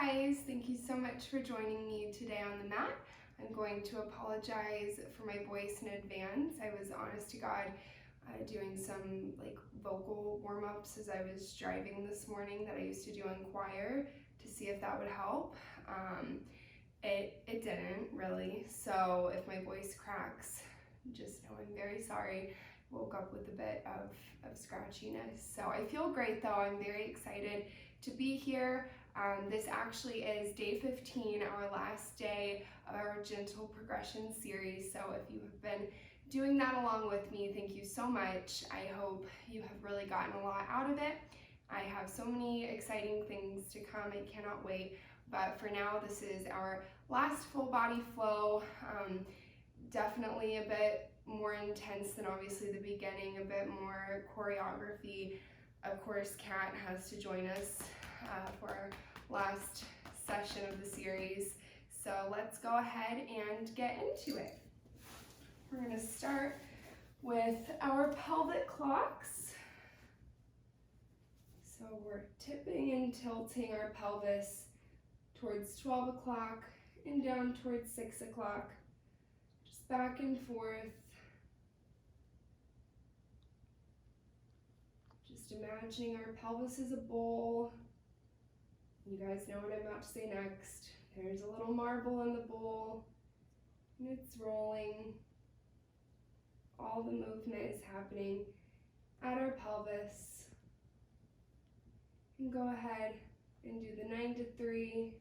guys, thank you so much for joining me today on the mat. I'm going to apologize for my voice in advance. I was honest to God doing some vocal warm-ups as I was driving this morning that I used to do in choir to see if that would help. It didn't really, so if my voice cracks, just know I'm very sorry. Woke up with a bit of scratchiness. So I feel great though. I'm very excited to be here. This actually is day 15, our last day of our gentle progression series. So if you have been doing that along with me, thank you so much. I hope you have really gotten a lot out of it. I have so many exciting things to come. I cannot wait. But for now, this is our last full body flow. Definitely a bit more intense than obviously the beginning, a bit more choreography. Of course, Kat has to join us for our last session of the series. So let's go ahead and get into it. We're going to start with our pelvic clocks. So we're tipping and tilting our pelvis towards 12 o'clock and down towards 6 o'clock. Just back and forth. Just imagining our pelvis as a bowl. You guys know what I'm about to say next. There's a little marble in the bowl, and it's rolling. All the movement is happening at our pelvis. And go ahead and do the 9 to 3.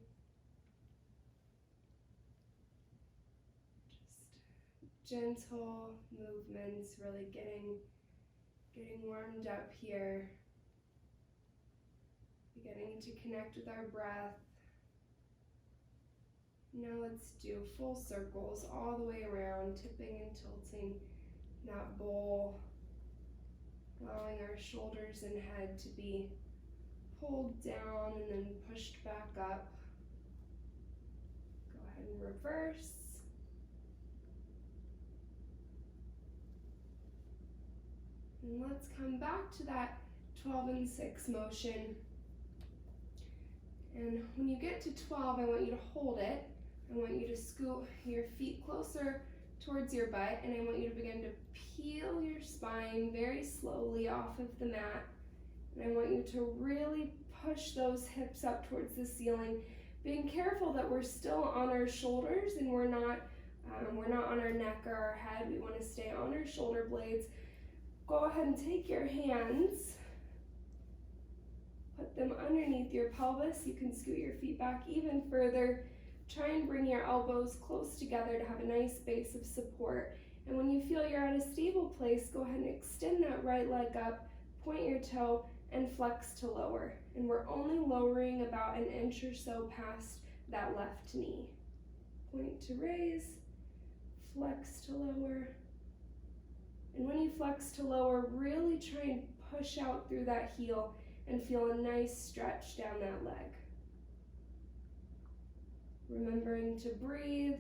Just gentle movements, really getting warmed up here. Beginning to connect with our breath. Now let's do full circles all the way around, tipping and tilting that bowl, allowing our shoulders and head to be pulled down and then pushed back up. Go ahead and reverse. And let's come back to that 12 and 6 motion. And when you get to 12, I want you to hold it. I want you to scoot your feet closer towards your butt, and I want you to begin to peel your spine very slowly off of the mat. And I want you to really push those hips up towards the ceiling, being careful that we're still on our shoulders and we're not on our neck or our head. We want to stay on our shoulder blades. Go ahead and take your hands. Put them underneath your pelvis. You can scoot your feet back even further. Try and bring your elbows close together to have a nice base of support. And when you feel you're at a stable place, go ahead and extend that right leg up, point your toe, and flex to lower. And we're only lowering about an inch or so past that left knee. Point to raise, flex to lower. And when you flex to lower, really try and push out through that heel and feel a nice stretch down that leg. Remembering to breathe,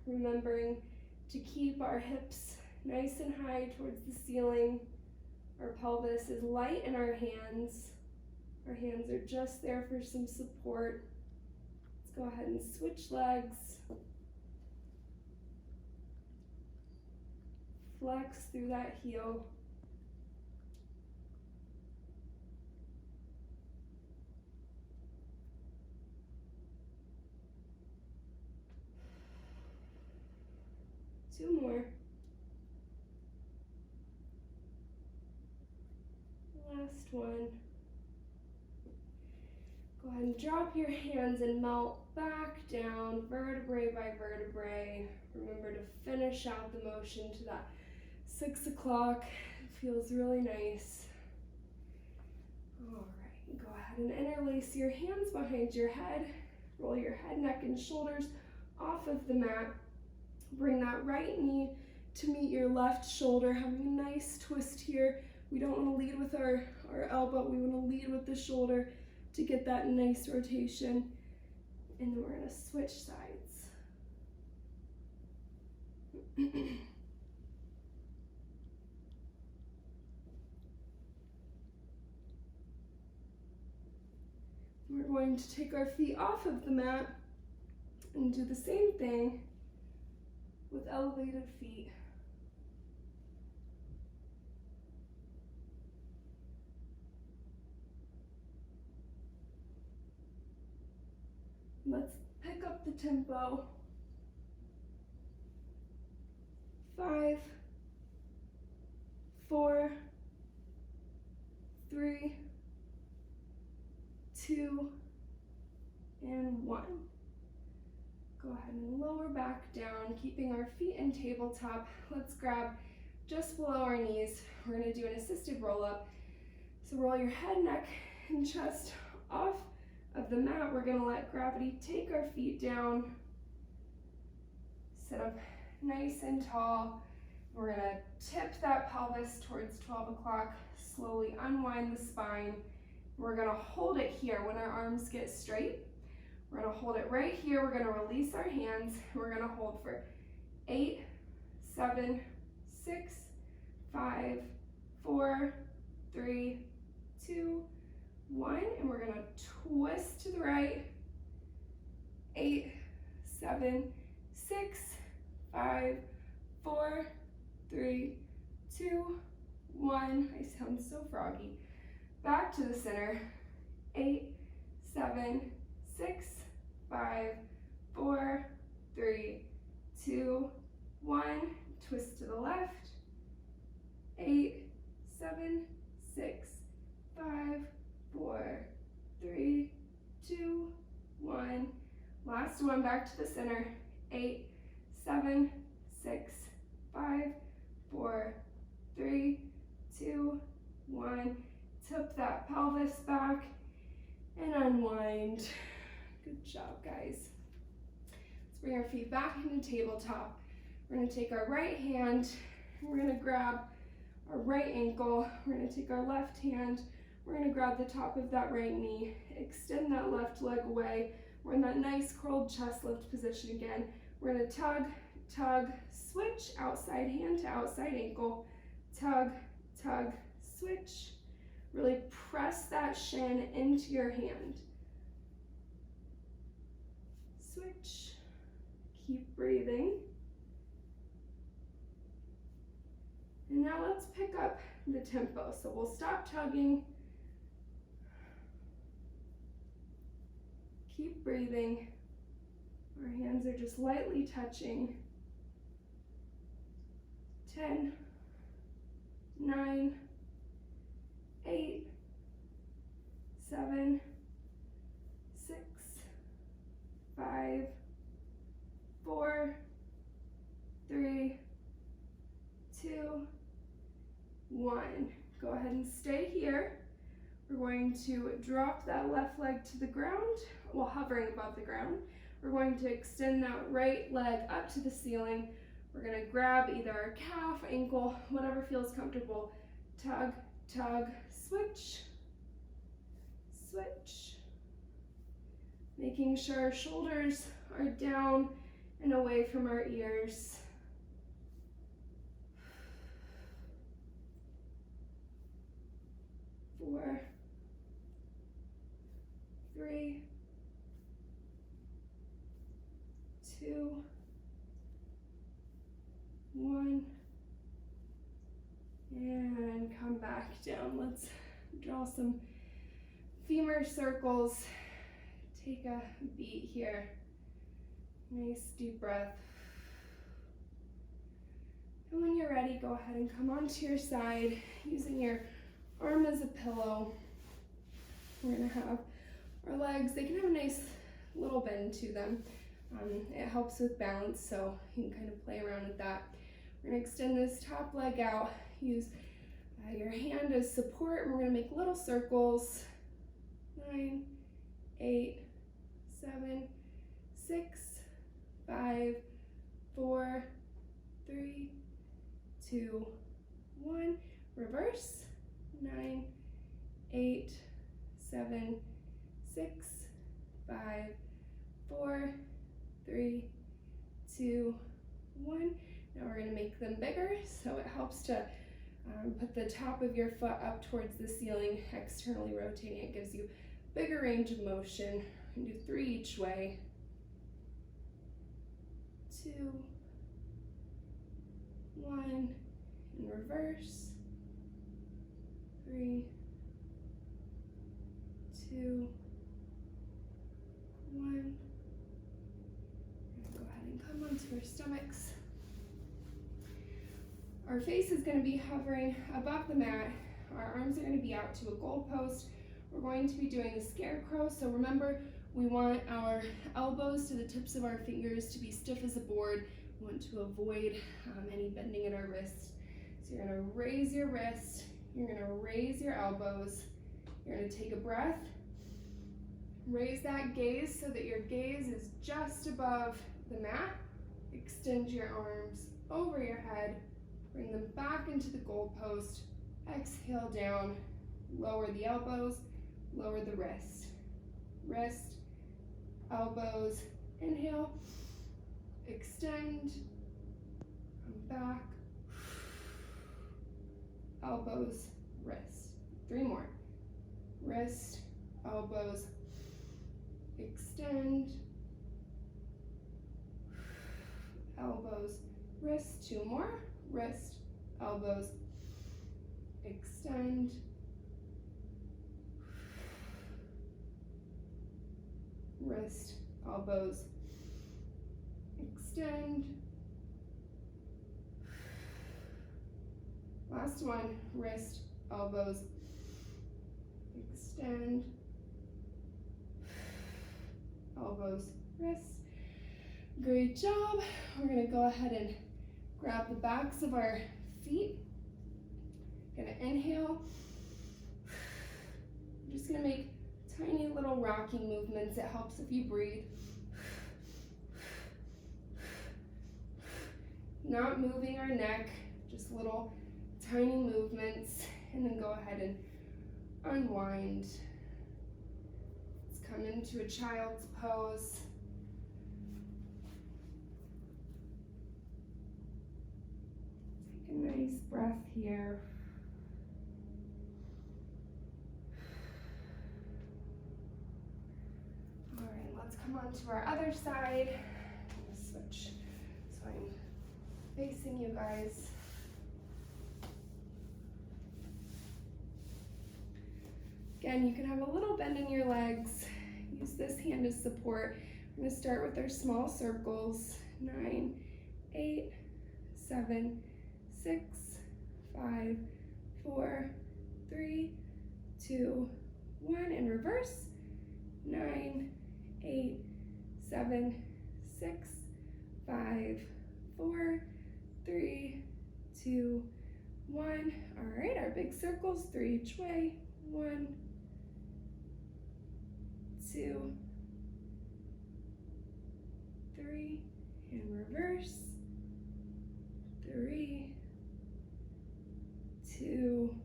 remembering to keep our hips nice and high towards the ceiling. Our pelvis is light in our hands. Our hands are just there for some support. Let's go ahead and switch legs. Flex through that heel. Two more. Last one. Go ahead and drop your hands and melt back down, vertebrae by vertebrae. Remember to finish out the motion to that 6 o'clock. It feels really nice. All right, go ahead and interlace your hands behind your head. Roll your head, neck, and shoulders off of the mat. Bring that right knee to meet your left shoulder, having a nice twist here. We don't want to lead with our elbow, we want to lead with the shoulder to get that nice rotation. And then we're going to switch sides. We're going to take our feet off of the mat and do the same thing with elevated feet. Let's pick up the tempo. 5, 4, 3, 2, and 1. Go ahead and lower back down, keeping our feet in tabletop. Let's grab just below our knees. We're going to do an assisted roll-up. So roll your head, neck, and chest off of the mat. We're going to let gravity take our feet down. Sit up nice and tall. We're going to tip that pelvis towards 12 o'clock. Slowly unwind the spine. We're going to hold it here when our arms get straight. We're going to hold it right here. We're going to release our hands. We're going to hold for 8, 7, 6, 5, 4, 3, 2, 1. And we're going to twist to the right. 8, 7, 6, 5, 4, 3, 2, 1. I sound so froggy. Back to the center. 8, 7, 6, 5, 4, 3, 2, 1. Twist to the left. 8, 7, 6, 5, 4, 3, 2, 1. Last one, back to the center. 8, 7, 6, 5, 4, 3, 2, 1. Tip that pelvis back and unwind. Good job, guys. Let's bring our feet back into tabletop. We're going to take our right hand, we're going to grab our right ankle, we're going to take our left hand, we're going to grab the top of that right knee, extend that left leg away. We're in that nice curled chest lift position again. We're going to tug, tug, switch, outside hand to outside ankle, tug, tug, switch. Really press that shin into your hand. Switch. Keep breathing. And now let's pick up the tempo. So we'll stop tugging. Keep breathing. Our hands are just lightly touching. 10, 9, 8, 7, 6, 5, 4, 3, 2, 1. Go ahead and stay here. We're going to drop that left leg to the ground while hovering above the ground. We're going to extend that right leg up to the ceiling. We're going to grab either our calf, ankle, whatever feels comfortable. Tug, tug, switch, switch. Making sure our shoulders are down and away from our ears. Four, 3, 2, 1, and come back down. Let's draw some femur circles. Take a beat here. Nice deep breath. And when you're ready, go ahead and come onto your side using your arm as a pillow. We're gonna have our legs, they can have a nice little bend to them. It helps with balance, so you can kind of play around with that. We're gonna extend this top leg out, use your hand as support, and we're gonna make little circles. 9, 8, 7, 6, 5, 4, 3, 2, 1. Reverse. 9, 8, 7, 6, 5, 4, 3, 2, 1. Now we're going to make them bigger, so it helps to put the top of your foot up towards the ceiling, externally rotating. It gives you bigger range of motion. We can do 3 each way. 2, 1, in reverse. 3, 2, 1. Go ahead and come onto our stomachs. Our face is going to be hovering above the mat. Our arms are going to be out to a goalpost. We're going to be doing the scarecrow. So remember, we want our elbows to the tips of our fingers to be stiff as a board. We want to avoid any bending in our wrists. So you're going to raise your wrist. You're going to raise your elbows. You're going to take a breath. Raise that gaze so that your gaze is just above the mat. Extend your arms over your head. Bring them back into the goalpost. Exhale down. Lower the elbows. Lower the wrist. Wrist, elbows. Inhale. Extend. Come back. Elbows, wrist. 3 more. Wrist, elbows. Extend. Elbows, wrist. 2 more. Wrist, elbows. Extend. Wrist, elbows. Extend. Last one, wrist, elbows. Extend. Elbows, wrists. Great job. We're going to go ahead and grab the backs of our feet. Going to inhale. I'm just going to make tiny little rocking movements. It helps if you breathe. Not moving our neck, just little tiny movements. And then go ahead and unwind. Let's come into a child's pose. Take a nice breath here. All right, let's come on to our other side. I'm gonna switch so I'm facing you guys. Again, you can have a little bend in your legs. Use this hand as support. We're gonna start with our small circles. 9, 8, 7, 6, 5, 4, 3, 2, 1. In reverse. 9, 8, 7, 6, 5, 4, 3, 2, 1. All right, our big circles, 3 each way. 1, 2, 3, in reverse. 3, 2,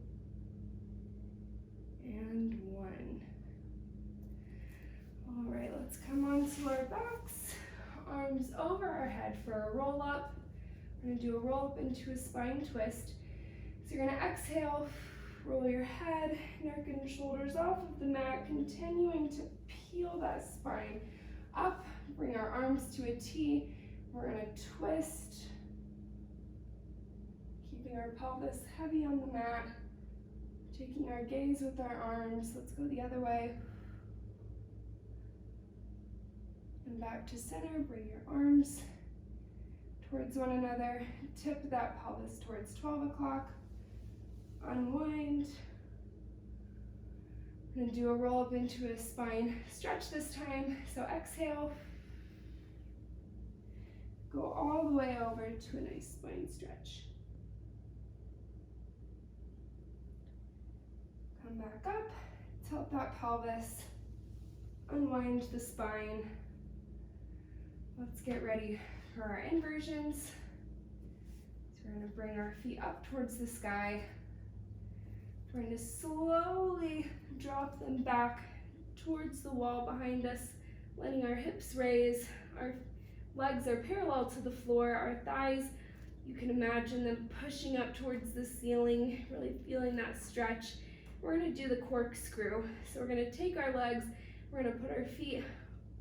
and 1. All right, let's come onto our backs. Arms over our head for a roll up. We're gonna do a roll up into a spine twist. So you're gonna exhale, roll your head, neck and shoulders off of the mat, continuing to peel that spine up. Bring our arms to a T. We're gonna twist, keeping our pelvis heavy on the mat, taking our gaze with our arms. Let's go the other way. And back to center. Bring your arms towards one another. Tip that pelvis towards 12 o'clock. Unwind. I'm going to do a roll up into a spine stretch this time. So exhale. Go all the way over to a nice spine stretch. Come back up. Tilt that pelvis. Unwind the spine. Let's get ready for our inversions. So we're going to bring our feet up towards the sky. We're going to slowly drop them back towards the wall behind us, letting our hips raise. Our legs are parallel to the floor. Our thighs, you can imagine them pushing up towards the ceiling, really feeling that stretch. we're gonna do the corkscrew. So we're gonna take our legs, we're gonna put our feet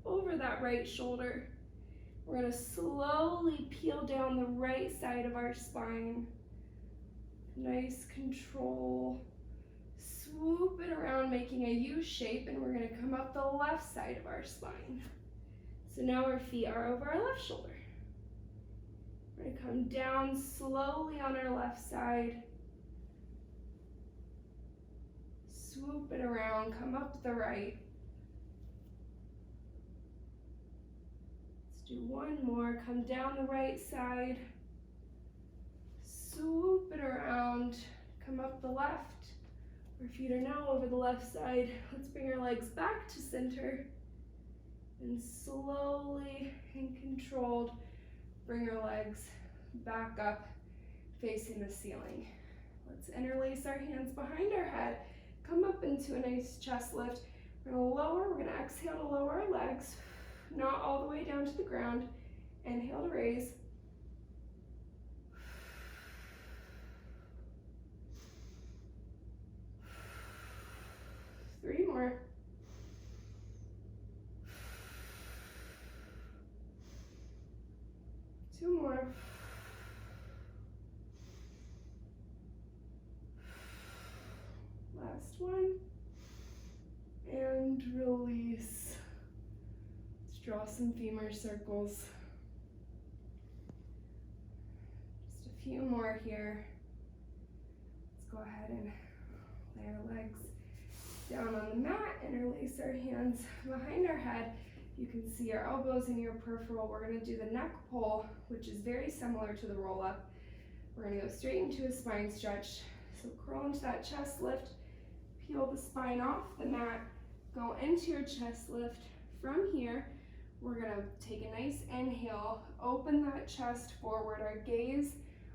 over that right shoulder. We're gonna slowly peel down the right side of our spine. Nice control. Swoop it around, making a U shape, and we're gonna come up the left side of our spine. So now our feet are over our left shoulder. We're gonna come down slowly on our left side. Swoop it around, come up the right. Let's do one more. Come down the right side. Swoop it around, come up the left. Our feet are now over the left side. Let's bring our legs back to center. And slowly and controlled, bring our legs back up, facing the ceiling. Let's interlace our hands behind our head. Come up into a nice chest lift. We're gonna exhale to lower our legs, not all the way down to the ground. Inhale to raise. Three more. Two more. Last one. And release. Let's draw some femur circles. Just a few more here. Let's go ahead and lay our legs down on the mat, interlace our hands behind our head. You can see our elbows in your peripheral. We're gonna do the neck pull, which is very similar to the roll up. We're gonna go straight into a spine stretch. So curl into that chest lift, peel the spine off the mat, go into your chest lift. From here, we're gonna take a nice inhale, open that chest forward. Our gaze,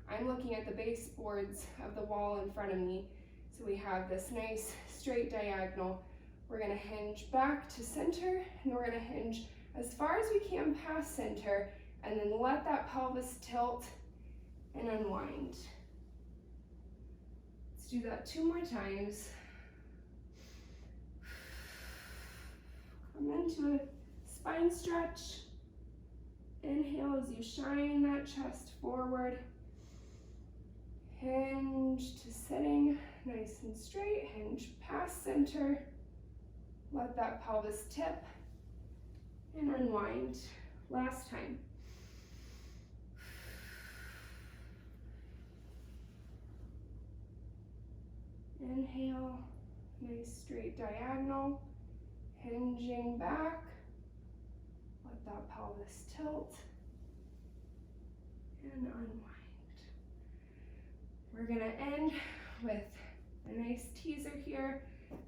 I'm looking at the baseboards of the wall in front of me. So we have this nice straight diagonal. We're gonna hinge back to center, and we're gonna hinge as far as we can past center, and then let that pelvis tilt and unwind. Let's do that 2 more times. Come into a spine stretch. Inhale as you shine that chest forward. Hinge to sitting, nice and straight. Hinge past center. Let that pelvis tip and unwind. Last time. Inhale, nice straight diagonal. Hinging back. Let that pelvis tilt and unwind. We're gonna end with a nice teaser here.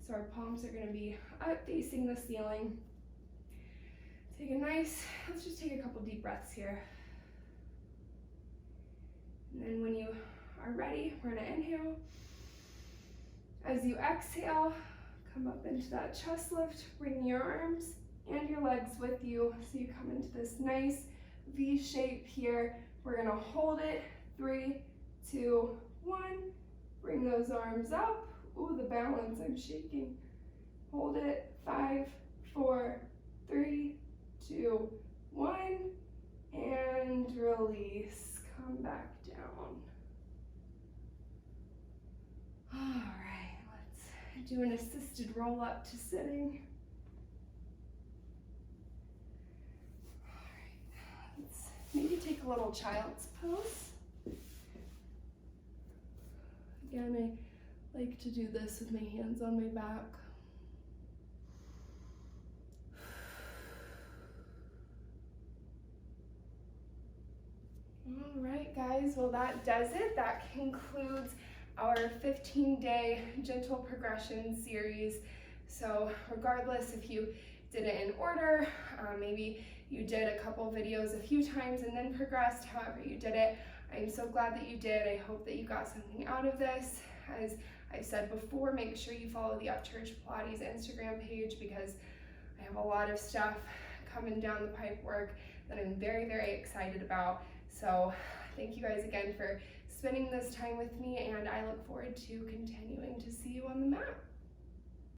So our palms are gonna be up facing the ceiling. Let's just take a couple deep breaths here. And then when you are ready, we're gonna inhale. As you exhale, come up into that chest lift, bring your arms and your legs with you. So you come into this nice V shape here. We're gonna hold it, 3, 2, 1. Bring those arms up. Ooh, the balance, I'm shaking. Hold it, 5, 4, 3, 2, 1, and release. Come back down. All right, let's do an assisted roll up to sitting. All right, let's maybe take a little child's pose. Again, I like to do this with my hands on my back. All right, guys, well that does it. That concludes our 15-day gentle progression series. So regardless if you did it in order, maybe you did a couple videos a few times and then progressed, however you did it, I'm so glad that you did. I hope that you got something out of this. As I've said before, make sure you follow the Upchurch Pilates Instagram page because I have a lot of stuff coming down the pipe work that I'm very, very excited about. So thank you guys again for spending this time with me, and I look forward to continuing to see you on the mat.